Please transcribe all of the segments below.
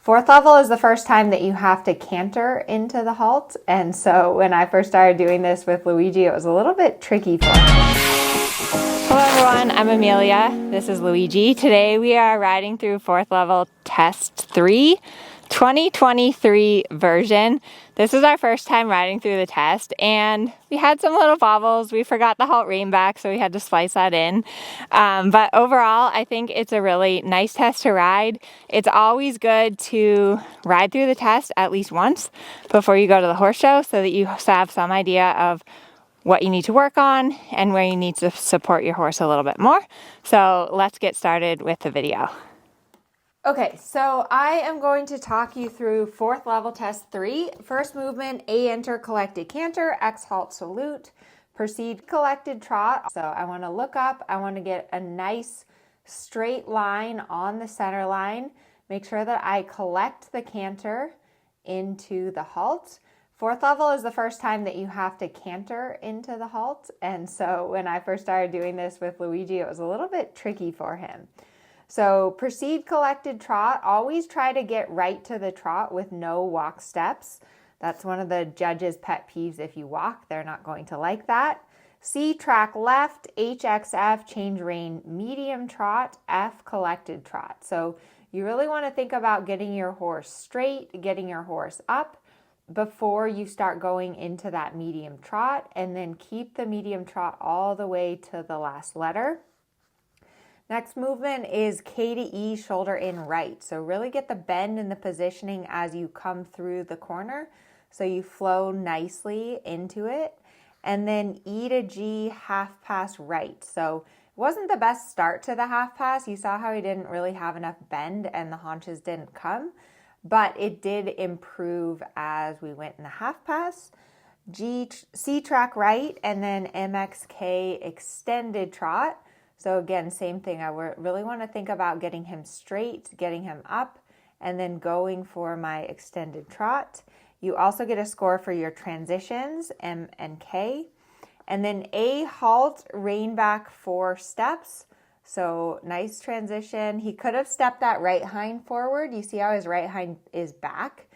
Fourth level is the first time that you have to canter into the halt. And so when I first started doing this with Luigi, it was a little bit tricky for me. Hello everyone, I'm Amelia. This is Luigi. Today we are riding through fourth level test 3, 2023 version. This is our first time riding through the test and we had some little bobbles. We forgot the halt rein back, so we had to splice that in. But overall, I think it's a really nice test to ride. It's always good to ride through the test at least once before you go to the horse show so that you have some idea of what you need to work on and where you need to support your horse a little bit more. So let's get started with the video. Okay, so I am going to talk you through fourth level test 3. First movement, A enter collected canter, X halt salute, proceed collected trot. So I want to look up, I want to get a nice straight line on the center line. Make sure that I collect the canter into the halt. Fourth level is the first time that you have to canter into the halt. And so when I first started doing this with Luigi, it was a little bit tricky for him. So proceed collected trot, always try to get right to the trot with no walk steps. That's one of the judges' pet peeves. If you walk, they're not going to like that. C track left, HXF, change rein, medium trot, F collected trot. So you really want to think about getting your horse straight, getting your horse up before you start going into that medium trot, and then keep the medium trot all the way to the last letter. Next movement is K to E, shoulder in right. So really get the bend in the positioning as you come through the corner so you flow nicely into it. And then E to G, half pass right. So it wasn't the best start to the half pass. You saw how he didn't really have enough bend and the haunches didn't come, but it did improve as we went in the half pass. C track right, and then MXK extended trot. So again, same thing. I really want to think about getting him straight, getting him up, and then going for my extended trot. You also get a score for your transitions, M and K. And then A, halt, rein back 4 steps. So nice transition. He could have stepped that right hind forward. You see how his right hind is back.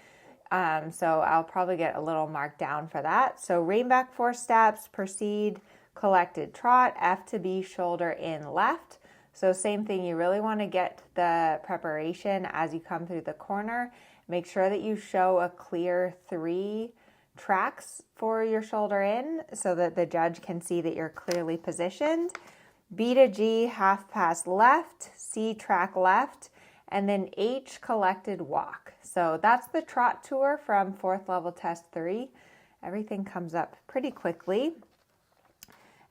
So I'll probably get a little mark down for that. So rein back 4 steps, proceed, collected trot, F to B, shoulder in left. So same thing, you really want to get the preparation as you come through the corner. Make sure that you show a clear 3 tracks for your shoulder in so that the judge can see that you're clearly positioned. B to G, half pass left, C track left, and then H collected walk. So that's the Trot Tour from fourth level test 3. Everything comes up pretty quickly.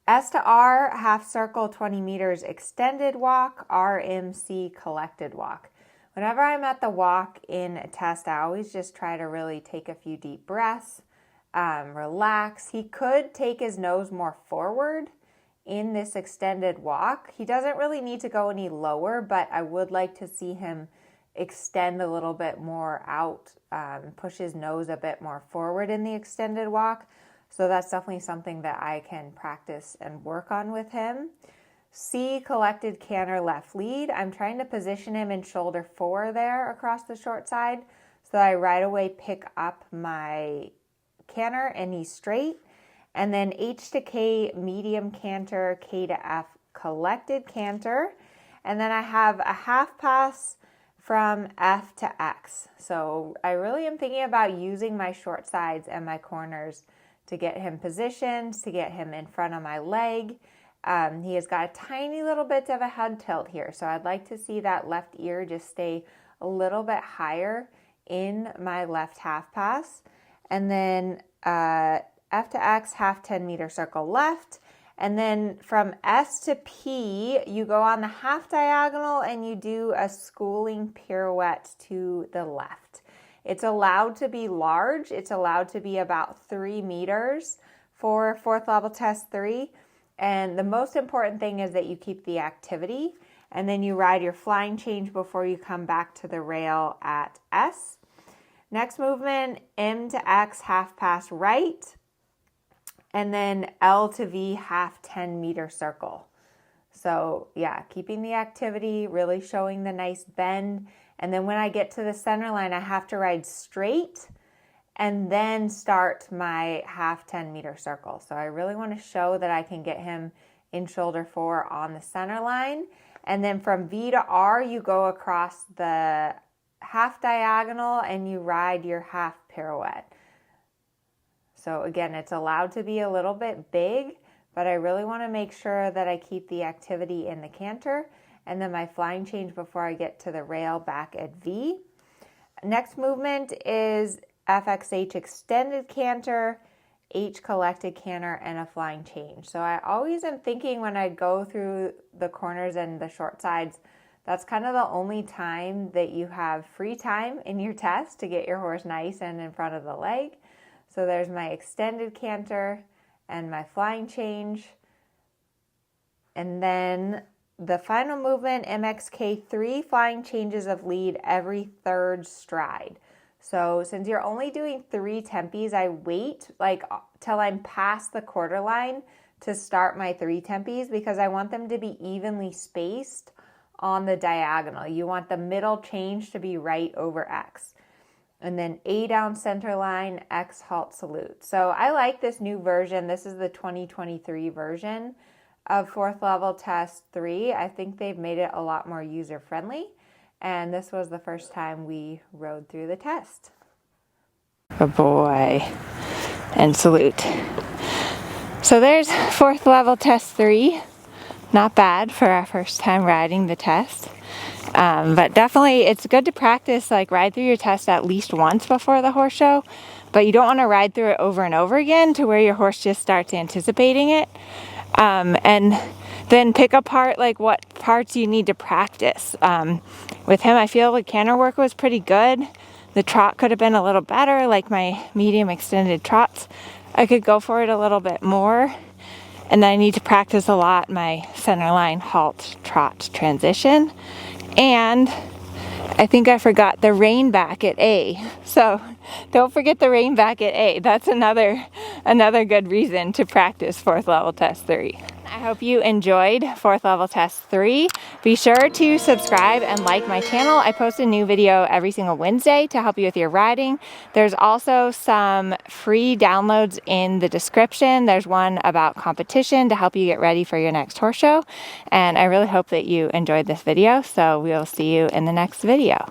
S to R, half circle, 20 meters extended walk, RMC collected walk. Whenever I'm at the walk in a test, I always just try to really take a few deep breaths, relax. He could take his nose more forward in this extended walk. He doesn't really need to go any lower, but I would like to see him extend a little bit more out, push his nose a bit more forward in the extended walk. So that's definitely something that I can practice and work on with him. C, collected canter left lead. I'm trying to position him in shoulder 4 there across the short side so that I right away pick up my canter and he's straight. And then H to K, medium canter, K to F, collected canter. And then I have a half pass from F to X. So I really am thinking about using my short sides and my corners to get him positioned, to get him in front of my leg. He has got a tiny little bit of a head tilt here. So I'd like to see that left ear just stay a little bit higher in my left half pass. And then F to X, half 10 meter circle left. And then from S to P, you go on the half diagonal and you do a schooling pirouette to the left. It's allowed to be large. It's allowed to be about 3 meters for fourth level test 3. And the most important thing is that you keep the activity and then you ride your flying change before you come back to the rail at S. Next movement, M to X, half pass right. And then L to V, half 10 meter circle. So yeah, keeping the activity, really showing the nice bend And then when I get to the center line, I have to ride straight and then start my half 10-meter circle. So I really want to show that I can get him in shoulder 4 on the center line. And then from V to R, you go across the half diagonal and you ride your half pirouette. So again, it's allowed to be a little bit big, but I really want to make sure that I keep the activity in the canter. And then my flying change before I get to the rail back at V. Next movement is FXH extended canter, H collected canter, and a flying change. So I always am thinking when I go through the corners and the short sides, that's kind of the only time that you have free time in your test to get your horse nice and in front of the leg. So there's my extended canter and my flying change. And then the final movement, MXK3, flying changes of lead every third stride. So since you're only doing 3 tempies, I wait like till I'm past the quarter line to start my 3 tempies because I want them to be evenly spaced on the diagonal. You want the middle change to be right over X. And then A down center line, X halt salute. So I like this new version. This is the 2023 version of 4th level test 3. I think they've made it a lot more user friendly. And this was the first time we rode through the test. Good boy. And salute. So there's 4th level test 3. Not bad for our first time riding the test. But definitely it's good to practice, like ride through your test at least once before the horse show. But you don't want to ride through it over and over again to where your horse just starts anticipating it. And then pick apart like what parts you need to practice. With him, I feel like canter work was pretty good. The trot could have been a little better, like my medium extended trots. I could go for it a little bit more. And then I need to practice a lot my center line halt trot transition. And I think I forgot the rein back at A. So don't forget the rein back at A. That's another good reason to practice 4th level test 3. I hope you enjoyed 4th level test 3. Be sure to subscribe and like my channel. I post a new video every single Wednesday to help you with your riding. There's also some free downloads in the description. There's one about competition to help you get ready for your next horse show. And I really hope that you enjoyed this video. So we'll see you in the next video.